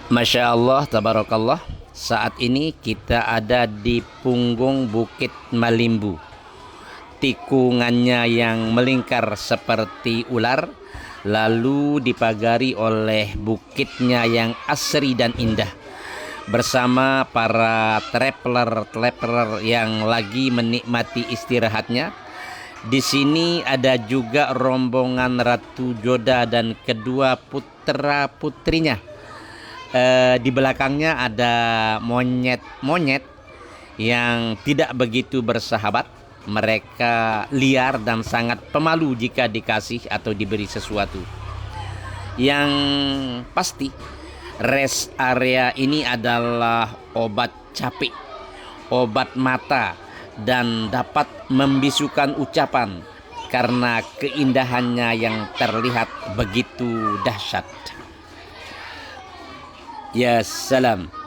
Masya Allah, tabarakallah. Saat ini kita ada di punggung Bukit Malimbu. Tikungannya yang melingkar seperti ular, lalu dipagari oleh bukitnya yang asri dan indah. Bersama para traveler yang lagi menikmati istirahatnya. Di sini ada juga rombongan Ratu Joda dan kedua putra putrinya. Di belakangnya ada monyet-monyet yang tidak begitu bersahabat. Mereka liar dan sangat pemalu jika dikasih atau diberi sesuatu. Yang pasti, rest area ini adalah obat capek, obat mata, dan dapat membisukan ucapan karena keindahannya yang terlihat begitu dahsyat. Ya salam.